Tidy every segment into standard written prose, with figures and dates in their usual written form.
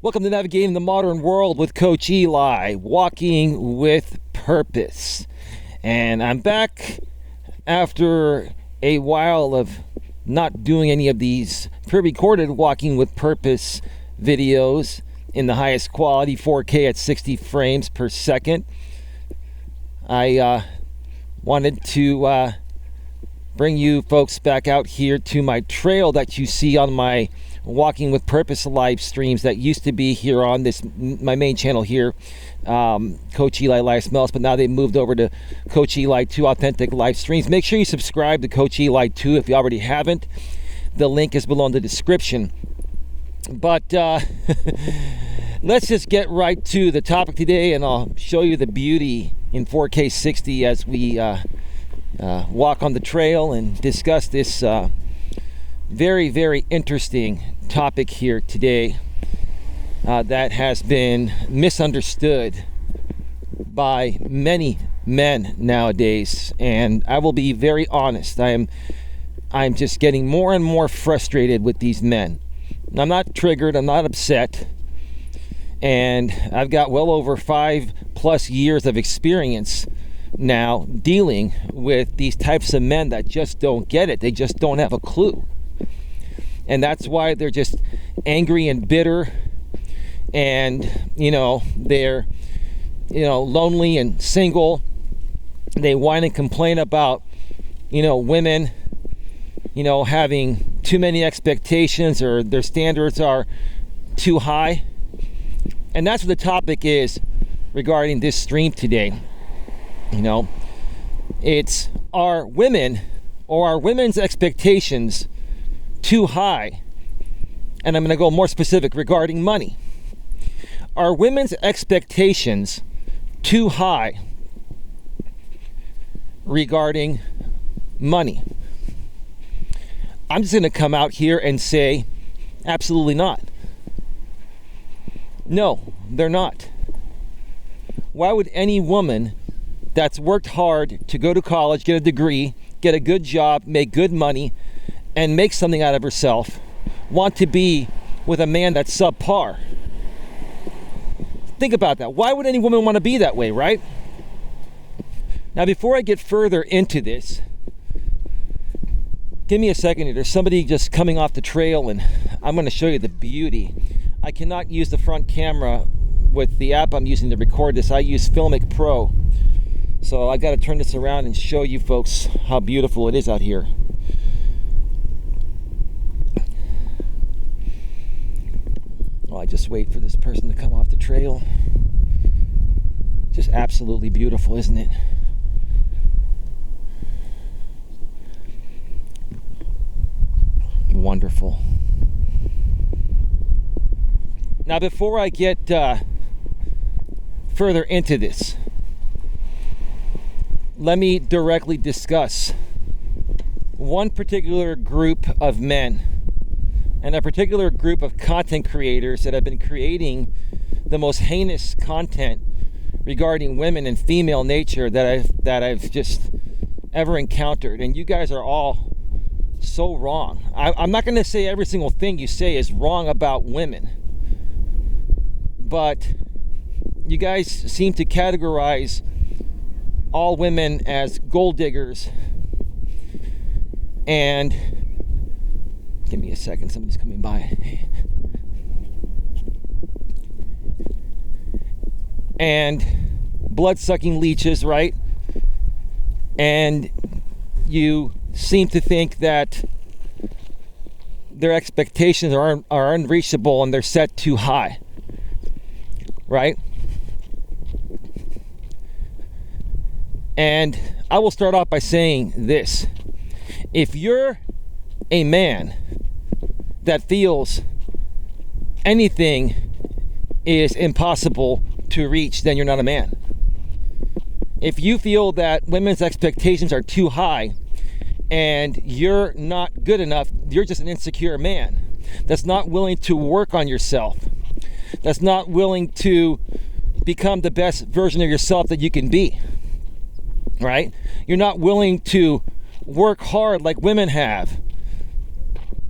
Welcome to Navigating the Modern World with Coach Eli, walking with purpose. And I'm back after a while of not doing any of these pre-recorded walking with purpose videos in the highest quality, 4K at 60 frames per second. I wanted to bring you folks back out here to my trail that you see on my Walking with Purpose live streams that used to be here on my main channel here, Coach Eli, Elias Melas, but now they've moved over to Coach Eli 2 Authentic Live Streams. Make sure you subscribe to Coach Eli 2 if you already haven't. The link is below in the description. But let's just get right to the topic today, and I'll show you the beauty in 4K 60 as we walk on the trail and discuss this very, very interesting topic here today that has been misunderstood by many men nowadays. And I will be very honest, I'm just getting more and more frustrated with these men. I'm not triggered, I'm not upset, and I've got well over 5+ years of experience now dealing with these types of men that just don't get it. They just don't have a clue. And that's why they're just angry and bitter, and they're lonely and single. They whine and complain about women having too many expectations, or their standards are too high. And that's what the topic is regarding this stream today. It's, are women or are women's expectations too high? And I'm going to go more specific regarding money. Are women's expectations too high regarding money? I'm just going to come out here and say absolutely not. No, they're not. Why would any woman that's worked hard to go to college, get a degree, get a good job, make good money, and make something out of herself, want to be with a man that's subpar? Think about that. Why would any woman want to be that way, right? Now, before I get further into this, give me a second here. There's somebody just coming off the trail, and I'm going to show you the beauty. I cannot use the front camera with the app I'm using to record this. I use Filmic Pro. So I got to turn this around and show you folks how beautiful it is out here. Well, I just wait for this person to come off the trail. Just absolutely beautiful, isn't it? Wonderful. Now, before I get further into this, let me directly discuss one particular group of men and a particular group of content creators that have been creating the most heinous content regarding women and female nature that I've just ever encountered. And you guys are all so wrong. I'm not going to say every single thing you say is wrong about women, but you guys seem to categorize all women as gold diggers. And give me a second, somebody's coming by. And blood-sucking leeches, right? And you seem to think that their expectations are unreachable and they're set too high, right? And I will start off by saying this. If you're a man that feels anything is impossible to reach, then you're not a man. If you feel that women's expectations are too high and you're not good enough, you're just an insecure man that's not willing to work on yourself, that's not willing to become the best version of yourself that you can be, right? You're not willing to work hard like women have.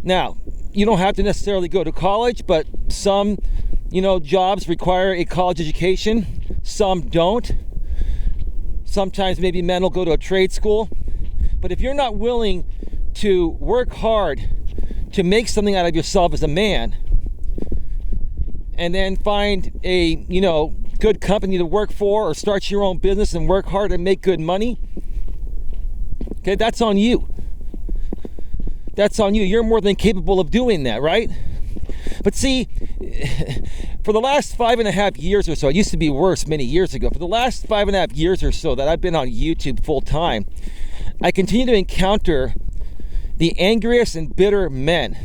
Now, you don't have to necessarily go to college, but some jobs require a college education. Some don't. Sometimes maybe men will go to a trade school. But if you're not willing to work hard to make something out of yourself as a man, and then find a, good company to work for, or start your own business and work hard and make good money, okay, that's on you. That's on you. You're more than capable of doing that, right? But see, for the last 5.5 years or so, it used to be worse many years ago. For the last 5.5 years or so that I've been on YouTube full time, I continue to encounter the angriest and bitter men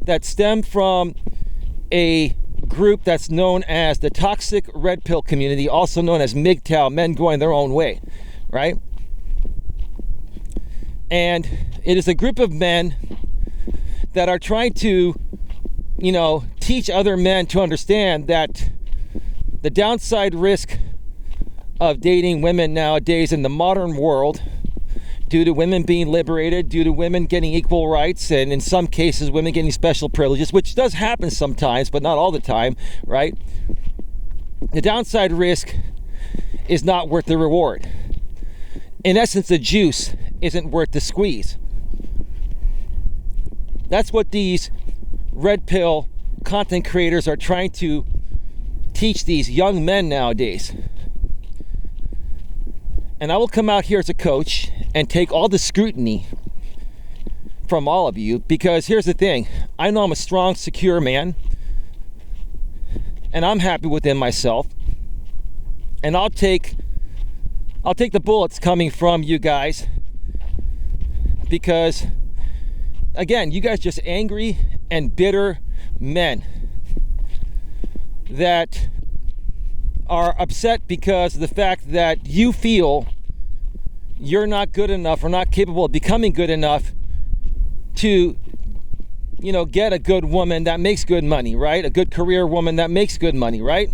that stem from a group that's known as the toxic red pill community, also known as MGTOW, men going their own way, right? And it is a group of men that are trying to, teach other men to understand that the downside risk of dating women nowadays in the modern world, due to women being liberated, due to women getting equal rights, and in some cases women getting special privileges, which does happen sometimes, but not all the time, right? The downside risk is not worth the reward. In essence, the juice isn't worth the squeeze. That's what these red pill content creators are trying to teach these young men nowadays. And I will come out here as a coach and take all the scrutiny from all of you, because here's the thing. I know I'm a strong, secure man, and I'm happy within myself. And I'll take the bullets coming from you guys, because again, you guys are just angry and bitter men that are upset because of the fact that you feel you're not good enough or not capable of becoming good enough to, get a good woman that makes good money, right? A good career woman that makes good money, right?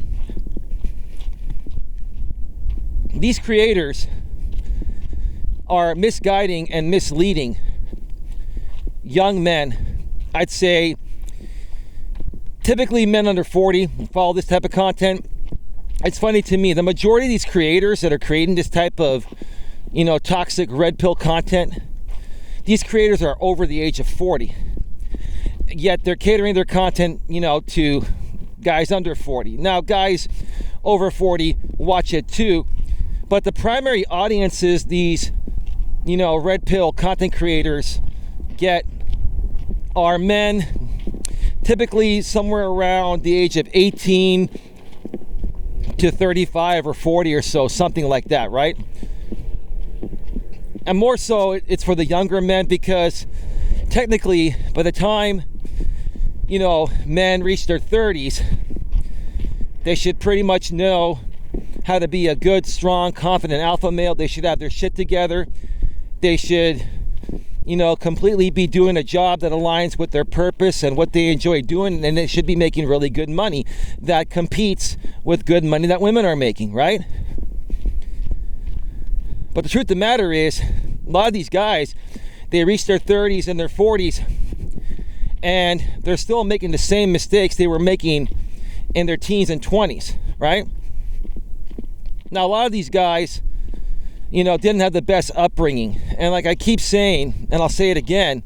These creators are misguiding and misleading young men. I'd say typically men under 40 follow this type of content. It's funny to me, the majority of these creators that are creating this type of, toxic red pill content, these creators are over the age of 40. Yet they're catering their content, to guys under 40. Now, guys over 40 watch it too, but the primary audiences these, red pill content creators get are men, typically somewhere around the age of 18 to 35 or 40 or so, something like that, right? And more so, it's for the younger men, because technically by the time, men reach their 30s, they should pretty much know how to be a good, strong, confident alpha male. They should have their shit together. They should, completely be doing a job that aligns with their purpose and what they enjoy doing, and they should be making really good money that competes with good money that women are making, right? But the truth of the matter is, a lot of these guys, they reach their 30s and their 40s, and they're still making the same mistakes they were making in their teens and 20s, right? Now, a lot of these guys, didn't have the best upbringing. And like I keep saying, and I'll say it again,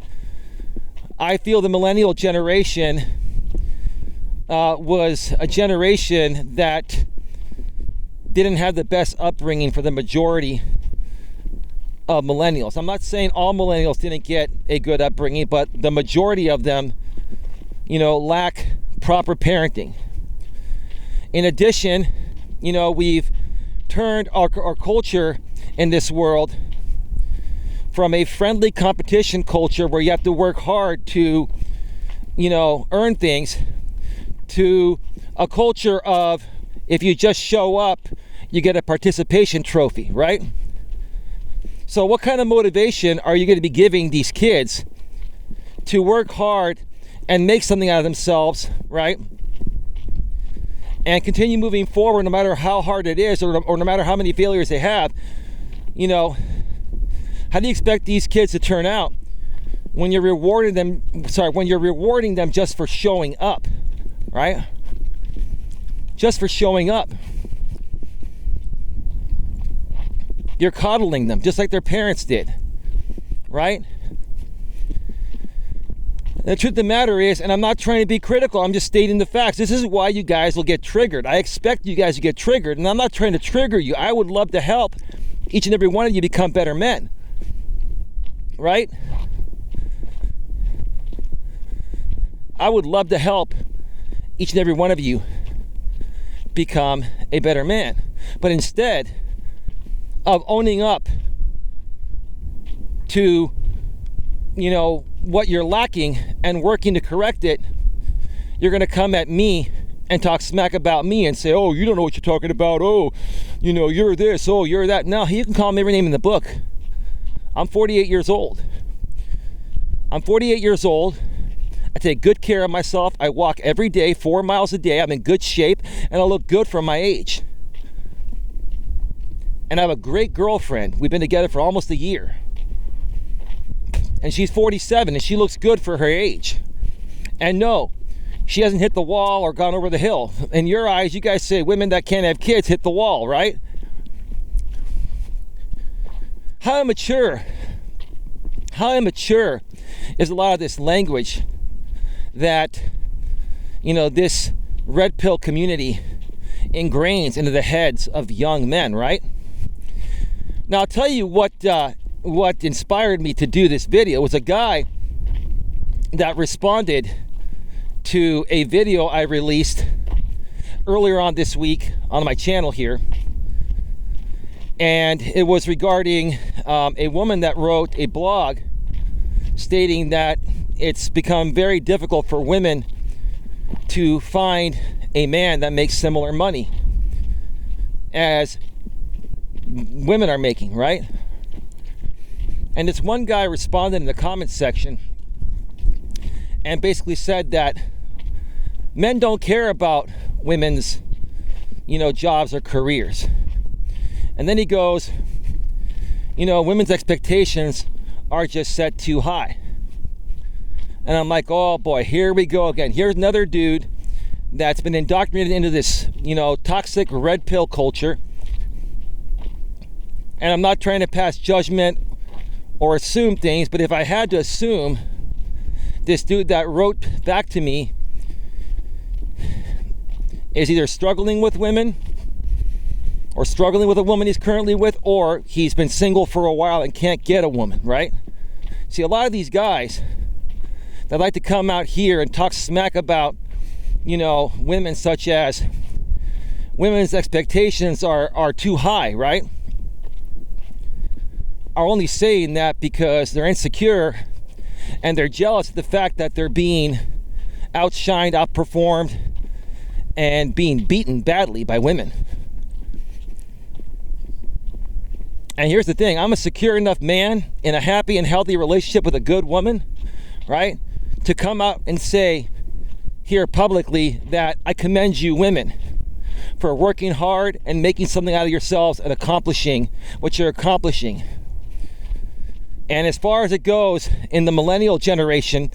I feel the millennial generation was a generation that didn't have the best upbringing for the majority of millennials. I'm not saying all millennials didn't get a good upbringing, but the majority of them, lack proper parenting. In addition, we've turned our culture in this world from a friendly competition culture where you have to work hard to, earn things, to a culture of, if you just show up, you get a participation trophy, right? So what kind of motivation are you going to be giving these kids to work hard and make something out of themselves, right? And continue moving forward no matter how hard it is, or no matter how many failures they have. How do you expect these kids to turn out when you're rewarding them just for showing up, right? just for showing up. You're coddling them just like their parents did, right? The truth of the matter is, and I'm not trying to be critical, I'm just stating the facts. This is why you guys will get triggered. I expect you guys to get triggered, and I'm not trying to trigger you. I would love to help each and every one of you become better men, right? I would love to help each and every one of you become a better man. But instead of owning up to, what you're lacking and working to correct it, you're going to come at me and talk smack about me and say, oh, you don't know what you're talking about. Oh, you're this. Oh, you're that. No, you can call me every name in the book. I'm 48 years old. I take good care of myself. I walk every day, 4 miles a day. I'm in good shape, and I look good for my age. And I have a great girlfriend. We've been together for almost a year. And she's 47, and she looks good for her age. And no, she hasn't hit the wall or gone over the hill. In your eyes, you guys say women that can't have kids hit the wall, right? How immature is a lot of this language that, this red pill community ingrains into the heads of young men, right? Now, I'll tell you what inspired me to do this video was a guy that responded to a video I released earlier on this week on my channel here. And it was regarding a woman that wrote a blog stating that it's become very difficult for women to find a man that makes similar money as women are making, right? And this one guy responded in the comments section and basically said that men don't care about women's, jobs or careers. And then he goes, women's expectations are just set too high. And I'm like, oh boy, here we go again. Here's another dude that's been indoctrinated into this, toxic red pill culture. And I'm not trying to pass judgment or assume things, but if I had to assume, this dude that wrote back to me is either struggling with women or struggling with a woman he's currently with, or he's been single for a while and can't get a woman, right? See, a lot of these guys that like to come out here and talk smack about, women, such as women's expectations are too high, right? Are only saying that because they're insecure and they're jealous of the fact that they're being outshined, outperformed, and being beaten badly by women. And here's the thing, I'm a secure enough man in a happy and healthy relationship with a good woman, right, to come out and say here publicly that I commend you women for working hard and making something out of yourselves and accomplishing what you're accomplishing. And as far as it goes in the millennial generation,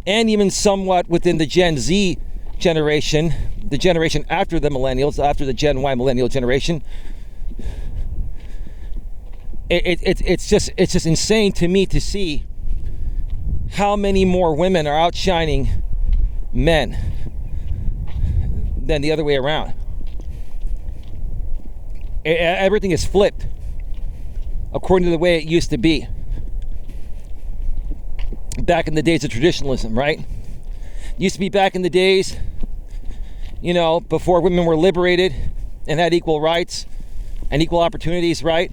and even somewhat within the Gen Z generation, the generation after the millennials, after the Gen Y millennial generation, it's just insane to me to see how many more women are outshining men than the other way around. Everything is flipped according to the way it used to be back in the days of traditionalism, right? Used to be back in the days, before women were liberated and had equal rights and equal opportunities, right?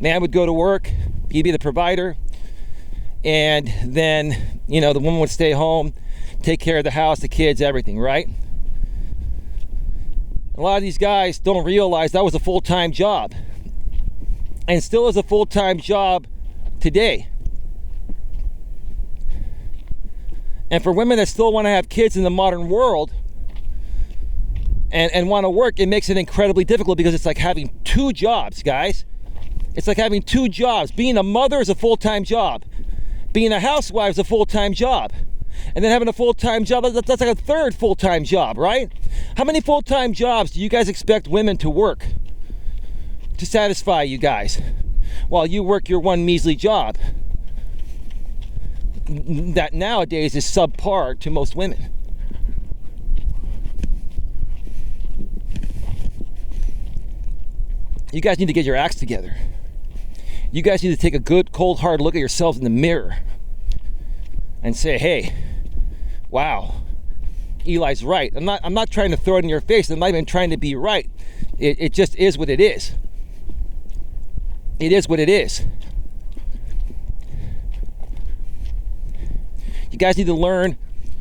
Man would go to work, he'd be the provider, and then, the woman would stay home, take care of the house, the kids, everything, right? A lot of these guys don't realize that was a full-time job, and still is a full-time job today. And for women that still want to have kids in the modern world and want to work, it makes it incredibly difficult because it's like having two jobs, guys. It's like having two jobs. Being a mother is a full-time job. Being a housewife is a full-time job. and then having a full-time job, that's like a third full-time job, right? How many full-time jobs do you guys expect women to work to satisfy you guys while you work your one measly job that nowadays is subpar to most women? You guys need to get your acts together. You guys need to take a good, cold, hard look at yourselves in the mirror and say, hey, wow, Eli's right. I'm not trying to throw it in your face. I'm not even trying to be right. It just is what it is. It is what it is. You guys need to learn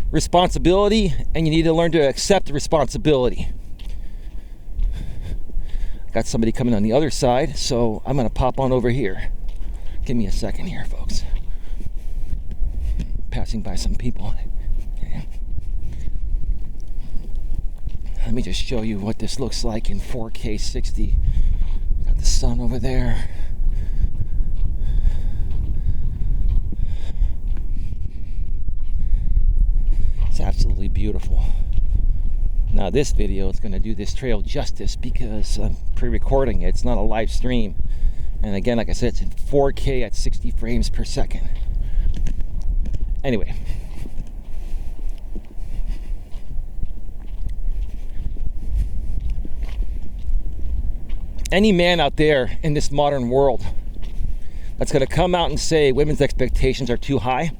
responsibility, and you need to learn to accept responsibility. Got somebody coming on the other side, so I'm gonna pop on over here. Give me a second here, folks. Passing by some people. Okay. Let me just show you what this looks like in 4K 60. Got the sun over there. It's absolutely beautiful. Now this video is going to do this trail justice because I'm pre-recording it. It's not a live stream. And again, like I said, it's in 4K at 60 frames per second. Anyway. Any man out there in this modern world that's going to come out and say women's expectations are too high,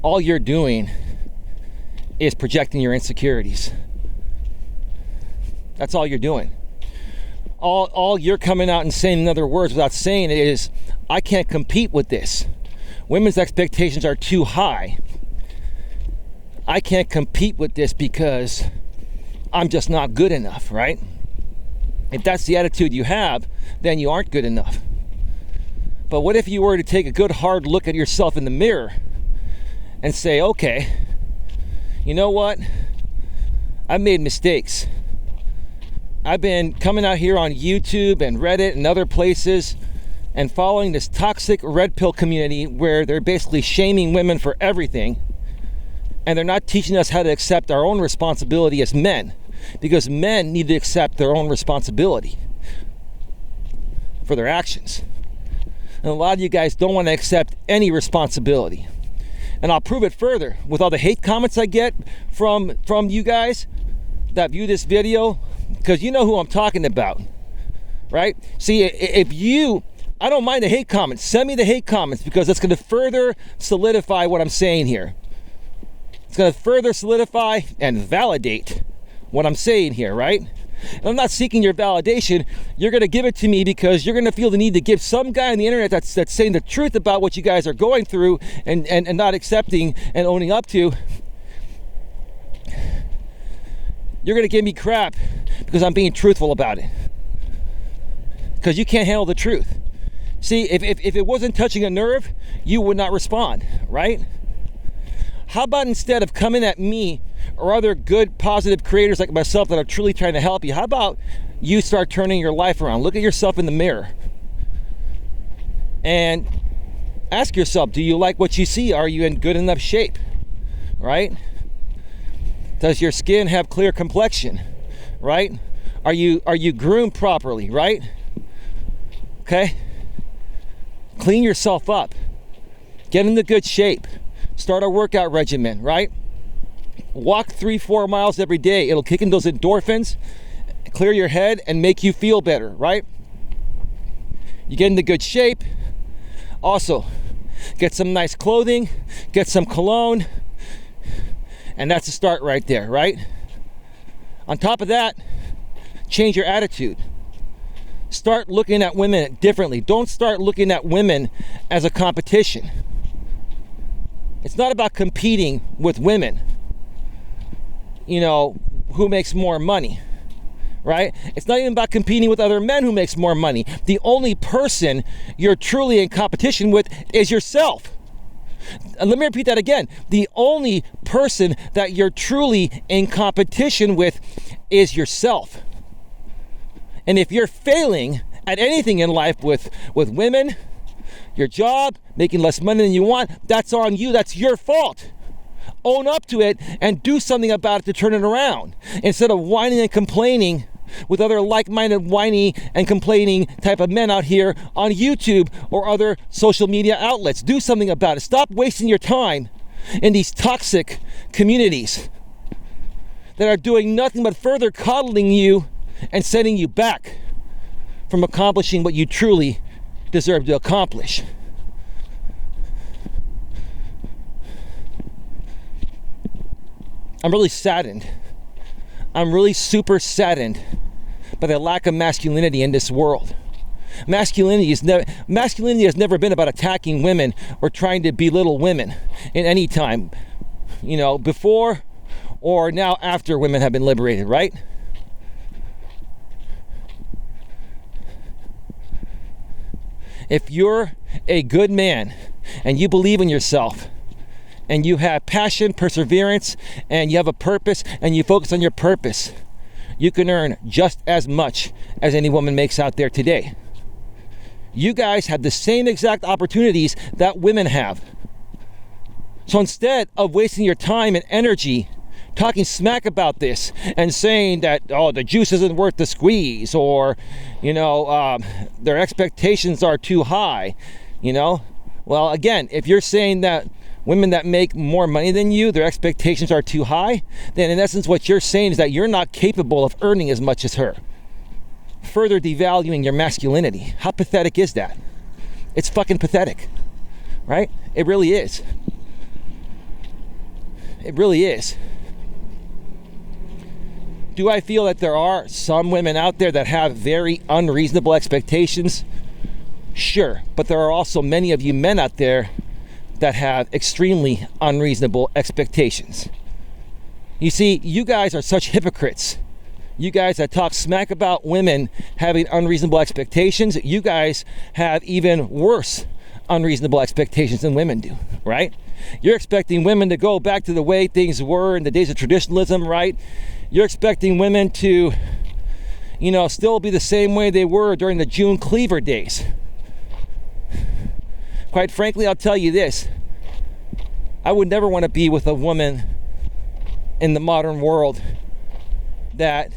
all you're doing is projecting your insecurities. That's all you're doing. All you're coming out and saying, in other words, without saying it, is, I can't compete with this. Women's expectations are too high. I can't compete with this because I'm just not good enough, right? If that's the attitude you have, then you aren't good enough. But what if you were to take a good hard look at yourself in the mirror and say, okay, you know what? I've made mistakes. I've been coming out here on YouTube and Reddit and other places and following this toxic red pill community where they're basically shaming women for everything, and they're not teaching us how to accept our own responsibility as men, because men need to accept their own responsibility for their actions. And a lot of you guys don't want to accept any responsibility. And I'll prove it further with all the hate comments I get from you guys that view this video, because you know who I'm talking about, right? See, I don't mind the hate comments. Send me the hate comments, because it's going to further solidify what I'm saying here. It's going to further solidify and validate what I'm saying here, right? And I'm not seeking your validation. You're going to give it to me because you're going to feel the need to give some guy on the internet that's saying the truth about what you guys are going through and not accepting and owning up to. You're going to give me crap because I'm being truthful about it. Because you can't handle the truth. See, if it wasn't touching a nerve, you would not respond, right? How about instead of coming at me or other good, positive creators like myself that are truly trying to help you, how about you start turning your life around? Look at yourself in the mirror and ask yourself, do you like what you see? Are you in good enough shape, right? Does your skin have clear complexion, right? Are you groomed properly, right? Okay? Clean yourself up. Get into good shape. Start a workout regimen, right? Walk 3-4 miles every day. It'll kick in those endorphins, clear your head, and make you feel better, right? You get into good shape. Also, get some nice clothing, get some cologne, and that's a start right there, right? On top of that, change your attitude. Start looking at women differently. Don't start looking at women as a competition. It's not about competing with women, you know, who makes more money, right? It's not even about competing with other men who makes more money. The only person you're truly in competition with is yourself. And let me repeat that again. The only person that you're truly in competition with is yourself. And if you're failing at anything in life with women, your job, making less money than you want, that's on you. That's your fault. Own up to it and do something about it to turn it around. Instead of whining and complaining with other like-minded whiny and complaining type of men out here on YouTube or other social media outlets. Do something about it. Stop wasting your time in these toxic communities that are doing nothing but further coddling you and setting you back from accomplishing what you truly deserve to accomplish. I'm really saddened. I'm really super saddened by the lack of masculinity in this world. Masculinity has never been about attacking women or trying to belittle women in any time, before or now after women have been liberated, right? If you're a good man and you believe in yourself and you have passion, perseverance, and you have a purpose and you focus on your purpose, you can earn just as much as any woman makes out there today. You guys have the same exact opportunities that women have. So instead of wasting your time and energy talking smack about this and saying that, the juice isn't worth the squeeze, or, their expectations are too high, well, again, if you're saying that women that make more money than you, their expectations are too high, then in essence what you're saying is that you're not capable of earning as much as her. Further devaluing your masculinity. How pathetic is that? It's fucking pathetic, right? It really is. It really is. Do I feel that there are some women out there that have very unreasonable expectations? Sure, but there are also many of you men out there that have extremely unreasonable expectations. You see, you guys are such hypocrites. You guys that talk smack about women having unreasonable expectations, you guys have even worse unreasonable expectations than women do, right? You're expecting women to go back to the way things were in the days of traditionalism, right? You're expecting women to, still be the same way they were during the June Cleaver days. Quite frankly, I'll tell you this. I would never want to be with a woman in the modern world that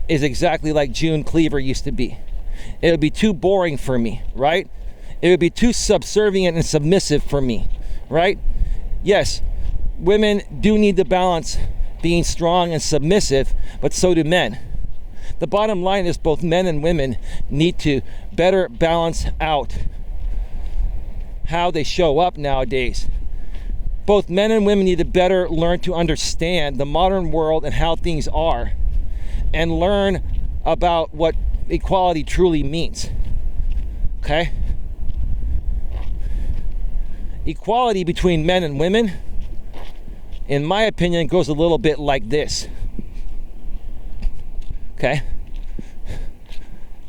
is exactly like June Cleaver used to be. It would be too boring for me, right? It would be too subservient and submissive for me, right? Yes, women do need to balance being strong and submissive, but so do men. The bottom line is both men and women need to better balance out how they show up nowadays. Both men and women need to better learn to understand the modern world and how things are, and learn about what equality truly means. Okay? Equality between men and women, in my opinion, goes a little bit like this. Okay?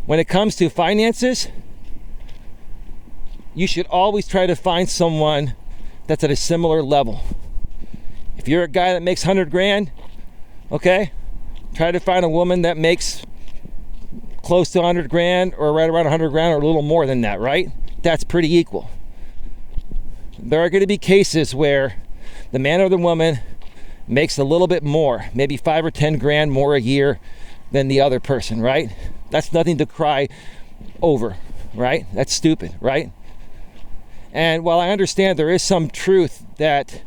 When it comes to finances, you should always try to find someone that's at a similar level. If you're a guy that makes 100 grand, okay, try to find a woman that makes close to 100 grand or right around 100 grand or a little more than that, right? That's pretty equal. There are going to be cases where the man or the woman makes a little bit more, maybe 5 or 10 grand more a year than the other person, right? That's nothing to cry over, right? That's stupid, right? And while I understand there is some truth that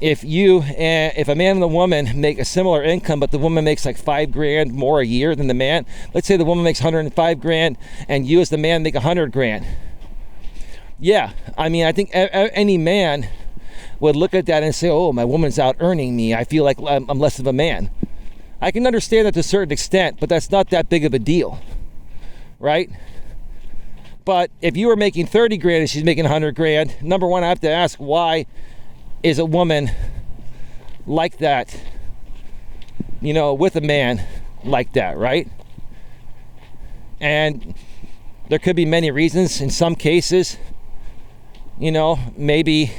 if a man and the woman make a similar income, but the woman makes like 5 grand more a year than the man, let's say the woman makes 105 grand and you as the man make 100 grand. Yeah, I mean, I think any man would look at that and say, oh, my woman's out earning me. I feel like I'm less of a man. I can understand that to a certain extent, but that's not that big of a deal, right? But if you were making 30 grand and she's making 100 grand, number one, I have to ask, why is a woman like that, with a man like that, right? And there could be many reasons. In some cases, maybe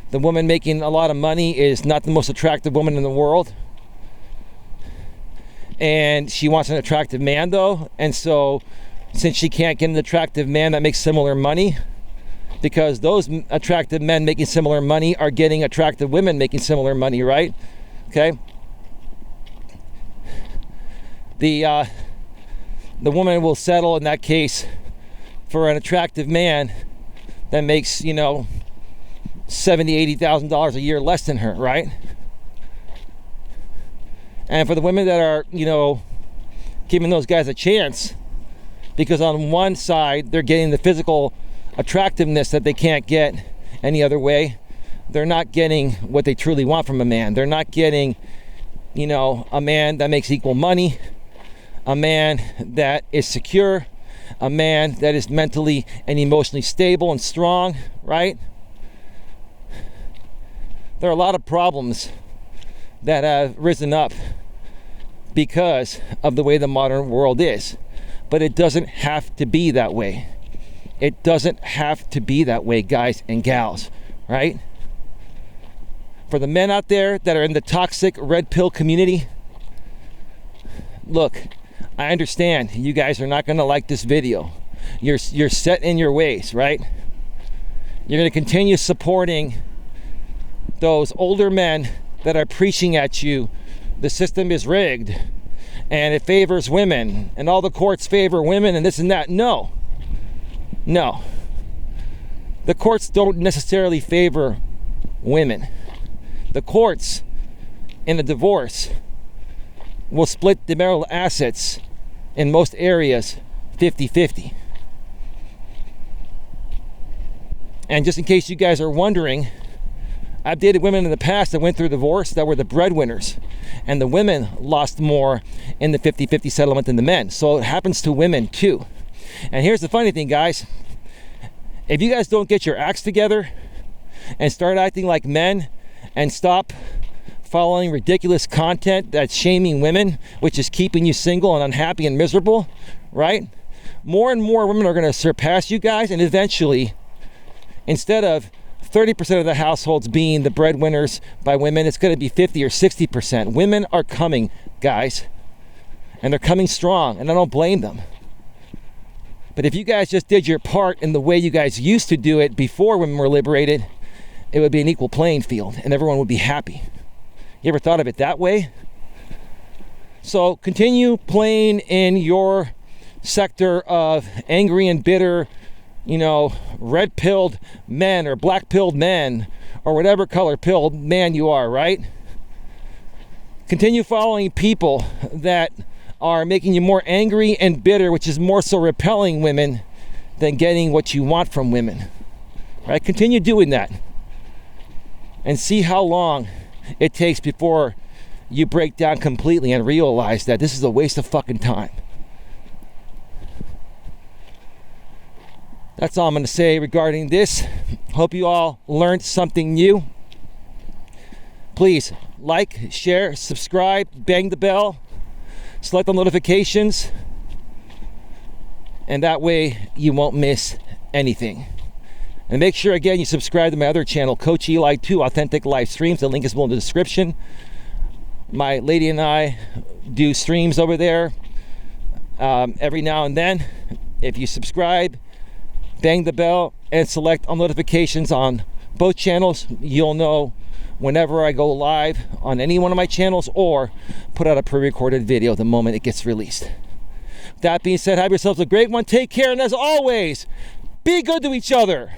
the woman making a lot of money is not the most attractive woman in the world. And she wants an attractive man, though. And so, since she can't get an attractive man that makes similar money, because those attractive men making similar money are getting attractive women making similar money, right? Okay. The woman will settle in that case for an attractive man that makes, $70,000-$80,000 a year less than her, right? And for the women that are, giving those guys a chance, because on one side they're getting the physical attractiveness that they can't get any other way, they're not getting what they truly want from a man. They're not getting, a man that makes equal money, a man that is secure, a man that is mentally and emotionally stable and strong, right? There are a lot of problems that have risen up because of the way the modern world is. But it doesn't have to be that way. It doesn't have to be that way, guys and gals, right? For the men out there that are in the toxic red pill community, look, I understand you guys are not going to like this video. You're set in your ways, right? You're going to continue supporting those older men that are preaching at you the system is rigged and it favors women and all the courts favor women and this and that. No. The courts don't necessarily favor women. The courts in a divorce will split the marital assets in most areas 50-50. And just in case you guys are wondering, I've dated women in the past that went through divorce that were the breadwinners, and the women lost more in the 50-50 settlement than the men. So it happens to women too. And here's the funny thing, guys. If you guys don't get your acts together and start acting like men and stop following ridiculous content that's shaming women, which is keeping you single and unhappy and miserable, right? More and more women are going to surpass you guys, and eventually, instead of 30% of the households being the breadwinners by women, it's going to be 50 or 60%. Women are coming, guys, and they're coming strong, and I don't blame them. But if you guys just did your part in the way you guys used to do it before women were liberated, it would be an equal playing field, and everyone would be happy. You ever thought of it that way? So continue playing in your sector of angry and bitter, red-pilled men or black-pilled men or whatever color-pilled man you are, right? Continue following people that are making you more angry and bitter, which is more so repelling women than getting what you want from women, right? Continue doing that and see how long it takes before you break down completely and realize that this is a waste of fucking time. That's all I'm going to say regarding this. Hope you all learned something new. Please like, share, subscribe, bang the bell, select the notifications, and that way you won't miss anything. And make sure, again, you subscribe to my other channel, Coach Eli 2 Authentic Live Streams. The link is below in the description. My lady and I do streams over there every now and then. If you subscribe, bang the bell, and select all notifications on both channels, you'll know whenever I go live on any one of my channels or put out a pre-recorded video the moment it gets released. That being said, have yourselves a great one. Take care, and as always, be good to each other.